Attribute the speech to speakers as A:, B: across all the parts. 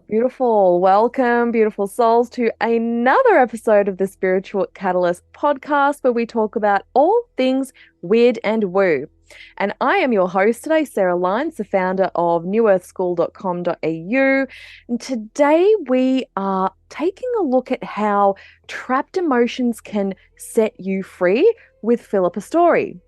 A: Beautiful. Welcome, beautiful souls, to another episode of the Spiritual Catalyst podcast where we talk about all things weird and woo. And I am your host today, Sarah Lyons, the founder of newearthschool.com.au. And today we are taking a look at how trapped emotions can set you free with Philippa Storie.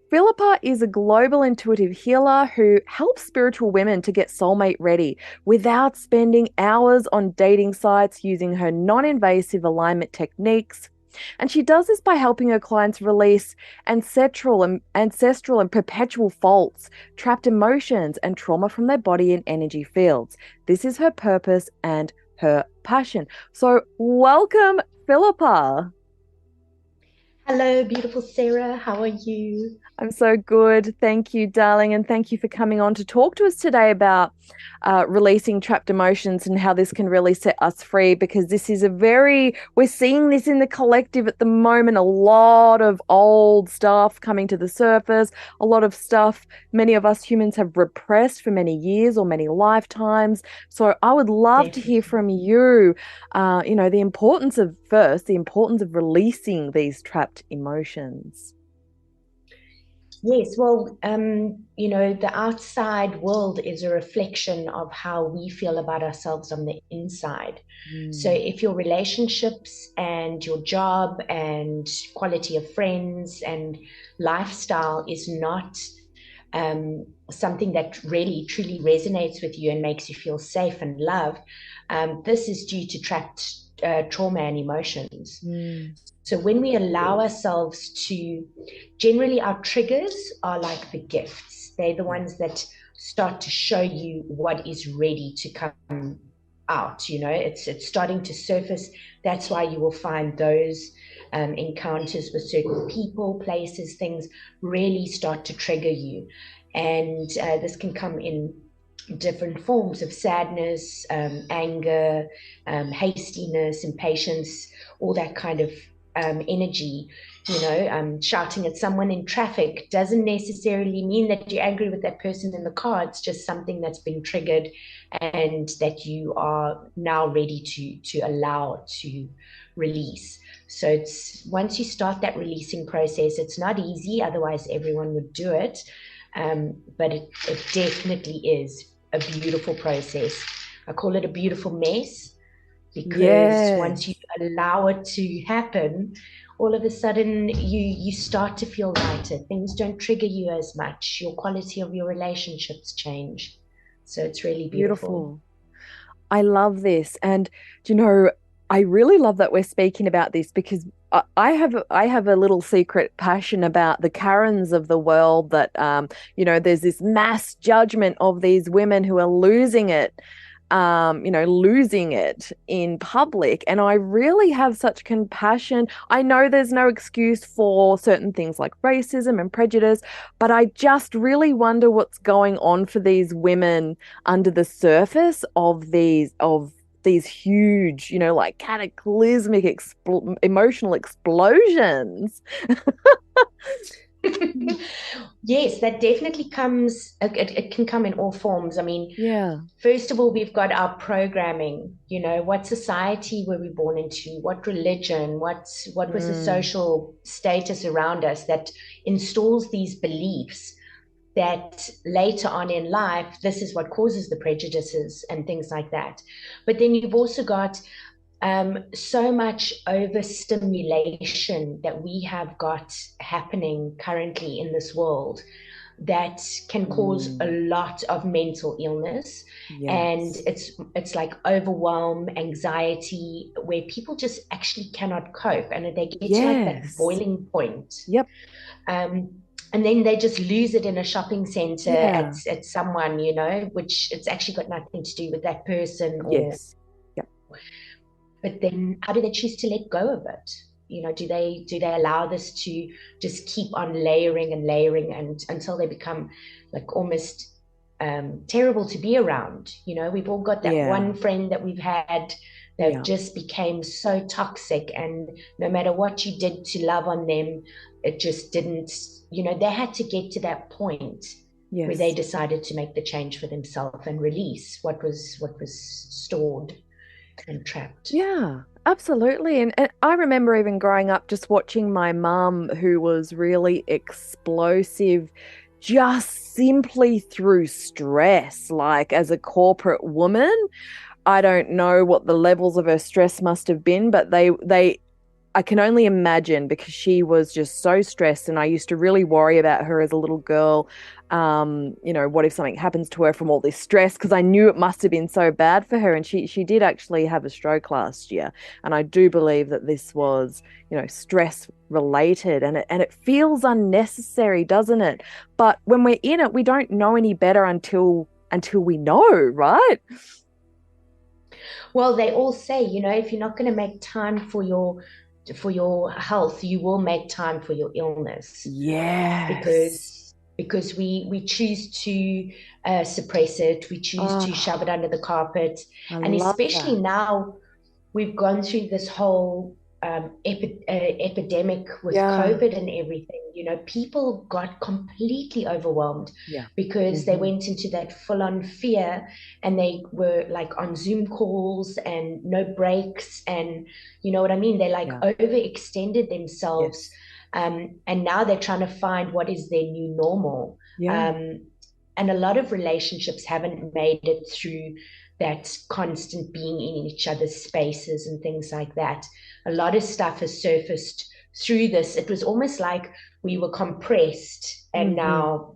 A: Philippa is a global intuitive healer who helps spiritual women to get soulmate ready without spending hours on dating sites using her non invasive alignment techniques. And she does this by helping her clients release ancestral and perpetual faults, trapped emotions, and trauma from their body and energy fields. This is her purpose and her passion. So, welcome, Philippa.
B: Hello, beautiful Sarah. How are you?
A: I'm so good. Thank you, darling. And thank you for coming on to talk to us today about releasing trapped emotions and how this can really set us free. Because this is we're seeing this in the collective at the moment. A lot of old stuff coming to the surface, a lot of stuff many of us humans have repressed for many years or many lifetimes. So I would love to hear
B: Definitely.
A: from you, the importance of releasing these trapped emotions.
B: Yes, well, the outside world is a reflection of how we feel about ourselves on the inside. So
A: Mm.
B: if your relationships and your job and quality of friends and lifestyle is not something that really truly resonates with you and makes you feel safe and loved, this is due to trapped trauma and emotions.
A: Mm.
B: So when we allow ourselves to, generally our triggers are like the gifts. They're the
A: Yeah.
B: ones that start to show you what is ready to come out. It's starting to surface. That's why you will find those encounters with certain people, places, things really start to trigger you. And this can come in different forms of sadness, anger, hastiness, impatience, all that kind of energy. Shouting at someone in traffic doesn't necessarily mean that you're angry with that person in the car. It's just something that's been triggered and that you are now ready to allow to release. So it's once you start that releasing process, it's not easy, otherwise everyone would do it. But it definitely is a beautiful process. I call it a beautiful mess because once you
A: Yes.
B: allow it to happen, all of a sudden you start to feel lighter. Things don't trigger you as much. Your quality of your relationships change. So it's really beautiful.
A: Beautiful. I love this. And do you know, I really love that we're speaking about this because I have a little secret passion about the Karens of the world that there's this mass judgment of these women who are losing it in public. And I really have such compassion. I know there's no excuse for certain things like racism and prejudice, but I just really wonder what's going on for these women under the surface of these huge, like cataclysmic emotional explosions.
B: Yes, that definitely comes, it can come in all forms. I mean,
A: Yeah.
B: first of all, we've got our programming. What society were we born into? What religion? What was the
A: Mm.
B: social status around us that installs these beliefs that later on in life, this is what causes the prejudices and things like that. But then you've also got so much overstimulation that we have got happening currently in this world that can cause a
A: Mm.
B: lot of mental illness. And
A: Yes.
B: it's like overwhelm, anxiety, where people just actually cannot cope and they get to like that
A: Yes.
B: boiling point.
A: Yep.
B: um, and then they just lose it in a shopping center
A: Yeah.
B: at someone, which it's actually got nothing to do with that person. Or
A: Yes. Yep.
B: but then how do they choose to let go of it? Do they allow this to just keep on layering and layering and until they become like almost terrible to be around? We've all got that
A: Yeah.
B: one friend that we've had that
A: Yeah.
B: just became so toxic, and no matter what you did to love on them, it just didn't. They had to get to that point. where they
A: Yes.
B: decided to make the change for themselves and release what was stored and trapped.
A: Yeah, absolutely. And I remember even growing up just watching my mum, who was really explosive, just simply through stress. Like as a corporate woman, I don't know what the levels of her stress must have been, but I can only imagine because she was just so stressed, and I used to really worry about her as a little girl. What if something happens to her from all this stress? Because I knew it must have been so bad for her, and she did actually have a stroke last year, and I do believe that this was, stress related, and it feels unnecessary, doesn't it? But when we're in it, we don't know any better until we know, right?
B: Well, they all say, if you're not going to make time for your health, you will make time for your illness,
A: Yes.
B: because we choose to suppress it, we choose to shove it
A: Oh,
B: under the carpet,
A: I
B: and
A: love
B: especially
A: that.
B: now we've gone through this whole epidemic with
A: Yeah.
B: COVID and everything. People got completely overwhelmed
A: Yeah.
B: because they
A: Hmm.
B: went into that full on fear, and they were like on Zoom calls and no breaks. And you know what I mean? They like
A: Yeah.
B: overextended themselves.
A: Yes.
B: And now they're trying to find what is their new normal.
A: Yeah.
B: Um, and a lot of relationships haven't made it through that constant being in each other's spaces and things like that. A lot of stuff has surfaced through this. It was almost like we were compressed, and
A: Hmm.
B: now,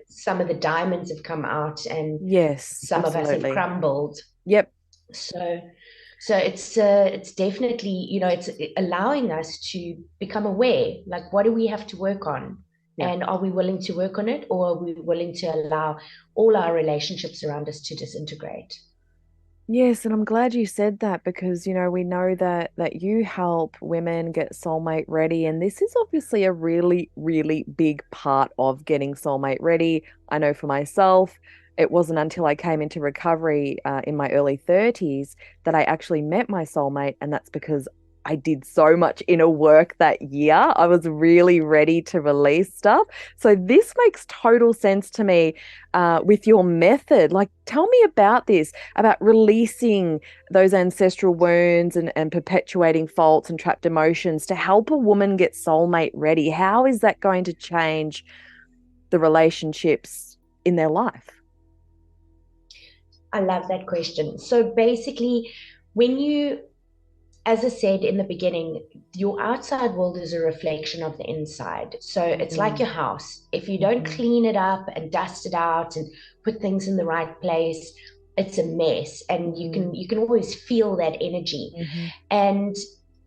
B: some of the diamonds have come out and
A: Yes,
B: some of us have
A: absolutely.
B: crumbled.
A: Yep.
B: So it's definitely, it's allowing us to become aware, like what do we have to work on,
A: Yeah.
B: and are we willing to work on it, or are we willing to allow all our relationships around us to disintegrate?
A: Yes, and I'm glad you said that because, we know that you help women get soulmate ready, and this is obviously a really, really big part of getting soulmate ready. I know for myself, it wasn't until I came into recovery in my early 30s that I actually met my soulmate, and that's because I did so much inner work that year. I was really ready to release stuff. So this makes total sense to me with your method. Like, tell me about this, about releasing those ancestral wounds and perpetuating faults and trapped emotions to help a woman get soulmate ready. How is that going to change the relationships in their life?
B: I love that question. So basically, when you, as I said in the beginning, your outside world is a reflection of the inside. So it's like
A: Mm,
B: your house. If you don't
A: mhm,
B: clean it up and dust it out and put things in the right place, it's a mess. And you
A: mm,
B: can you can always feel that energy.
A: mhm.
B: And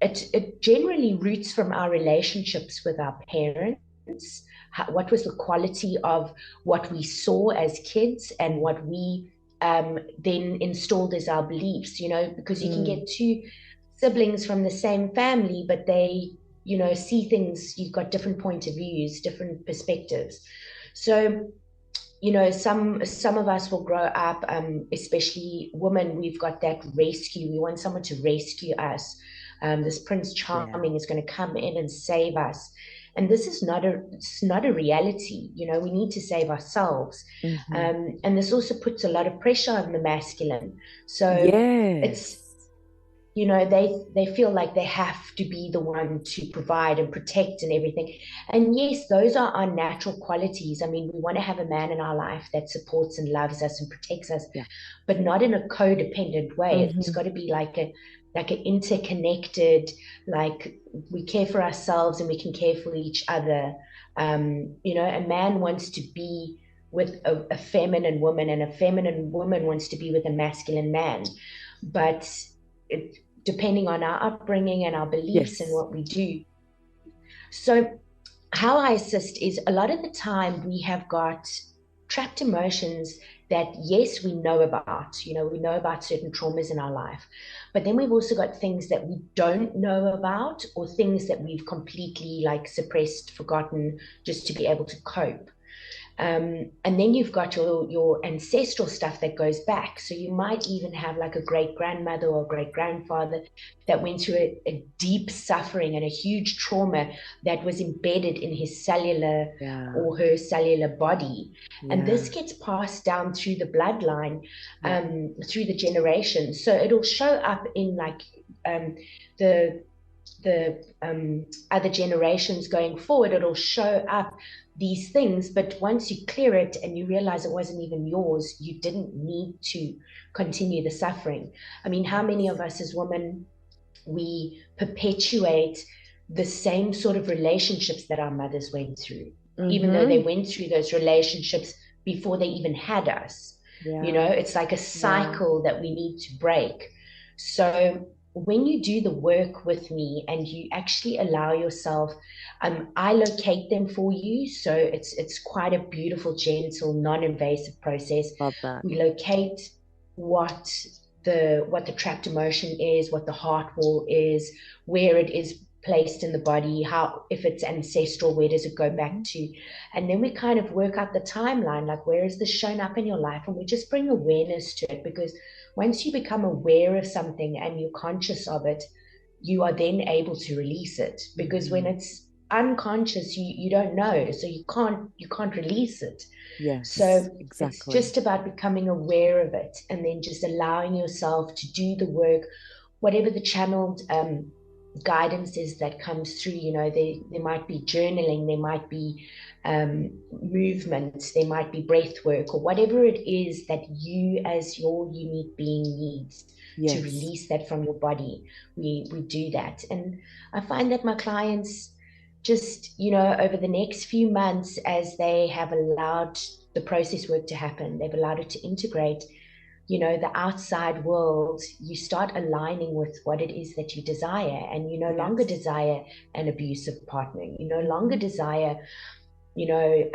B: it generally roots from our relationships with our parents. What was the quality of what we saw as kids, and what we then installed as our beliefs, because you can
A: Mm,
B: get two siblings from the same family, but they, see things, you've got different point of views, different perspectives. So, some of us will grow up, especially women, we've got that rescue. We want someone to rescue us. This Prince
A: yeah.
B: Charming is going to come in and save us. And this is it's not a reality. We need to save ourselves.
A: Hmm.
B: And this also puts a lot of pressure on the masculine. So it's
A: Yes.
B: they feel like they have to be the one to provide and protect and everything. And yes, those are our natural qualities. I mean, we want to have a man in our life that supports and loves us and protects us,
A: Yeah.
B: but not in a codependent way. It's
A: Hmm.
B: got to be like an interconnected, like we care for ourselves and we can care for each other. A man wants to be with a feminine woman, and a feminine woman wants to be with a masculine man. But it, depending on our upbringing and our beliefs and
A: Yes.
B: what we do. So, how I assist is a lot of the time we have got trapped emotions that, yes, we know about. We know about certain traumas in our life, but then we've also got things that we don't know about, or things that we've completely like suppressed, forgotten, just to be able to cope. And then you've got your ancestral stuff that goes back. So you might even have like a great grandmother or a great grandfather that went through a deep suffering and a huge trauma that was embedded in his cellular
A: Yeah.
B: or her cellular body. And
A: Yeah.
B: this gets passed down through the bloodline,
A: Yeah.
B: through the generations. So it'll show up in like the other generations going forward. It'll show up these things, but once you clear it and you realize it wasn't even yours, you didn't need to continue the suffering. I mean, how many of us as women, we perpetuate the same sort of relationships that our mothers went through, even though they
A: Mm-hmm.
B: went through those relationships before they even had us.
A: Yeah.
B: It's like a
A: Yeah.
B: cycle that we need to break. So when you do the work with me and you actually allow yourself, I locate them for you. So it's quite a beautiful, gentle, non-invasive process.
A: Love that.
B: We locate what the trapped emotion is, what the heart wall is, where it is placed in the body, how, if it's ancestral, where does it go back
A: Mhm.
B: to? And then we kind of work out the timeline, like where is this shown up in your life? And we just bring awareness to it, because once you become aware of something and you're conscious of it, you are then able to release it. Because when
A: Mhm.
B: it's unconscious, you don't know, so you can't release it.
A: Yes,
B: So it's
A: exactly.
B: just about becoming aware of it and then just allowing yourself to do the work, whatever the channeled guidance is that comes through. There might be journaling, there might be movement, there might be breath work, or whatever it is that you as your unique being needs to
A: Yes.
B: release that from your body. We do that. And I find that my clients just, over the next few months, as they have allowed the process work to happen, they've allowed it to integrate, the outside world, you start aligning with what it is that you desire. And you no longer
A: Yes.
B: desire an abusive partner. You no longer
A: Hmm.
B: desire, you know,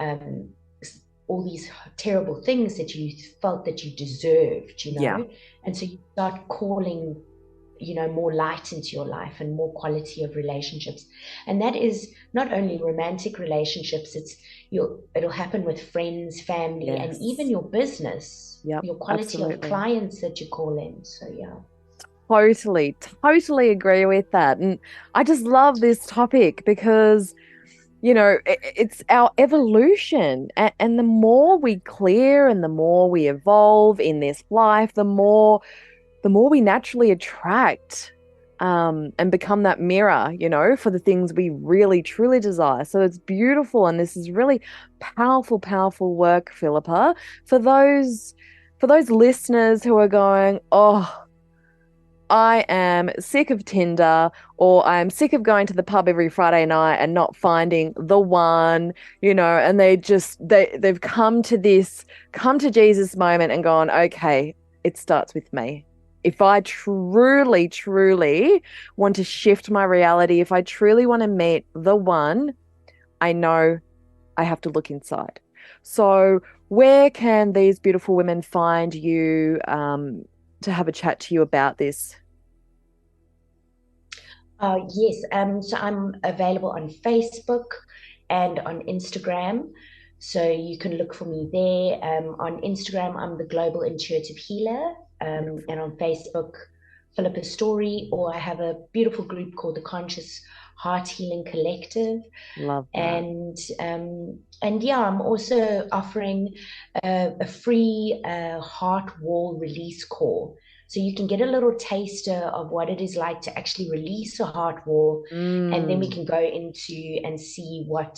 B: all these terrible things that you felt that you deserved,
A: Yeah.
B: And so you start calling, more light into your life and more quality of relationships. And that is not only romantic relationships, it'll happen with friends, family, and even
A: Yes.
B: your business,
A: Yep.
B: your quality of
A: Absolutely.
B: clients that you call in. So yeah.
A: Totally, totally agree with that. And I just love this topic because, it's our evolution. And the more we clear and the more we evolve in this life, the more we naturally attract and become that mirror, for the things we really truly desire. So it's beautiful, and this is really powerful, powerful work, Philippa. For those listeners who are going, oh, I am sick of Tinder, or I'm sick of going to the pub every Friday night and not finding the one, and they've come to Jesus moment and gone, okay, it starts with me. If I truly, truly want to shift my reality, if I truly want to meet the one, I know I have to look inside. So, where can these beautiful women find you to have a chat to you about this?
B: Yes. So I'm available on Facebook and on Instagram. So you can look for me there. On Instagram, I'm the Global Intuitive Healer.
A: Beautiful.
B: And on Facebook, Philippa Storie, or I have a beautiful group called the Conscious Heart Healing Collective.
A: Love that.
B: And yeah, I'm also offering a free heart wall release call. So you can get a little taster of what it is like to actually release a heart wall, and then we
A: Mm,
B: can go into and see what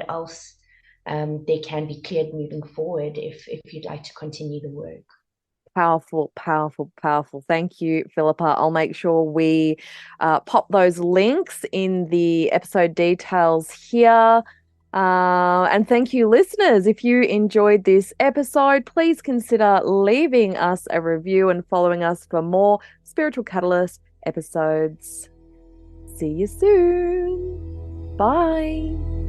B: else there can be cleared moving forward if you'd like to continue the work.
A: powerful, powerful, powerful. Thank you, Philippa. I'll make sure we pop those links in the episode details here. And thank you, listeners. If you enjoyed this episode, please consider leaving us a review and following us for more Spiritual Catalyst episodes. See you soon. Bye.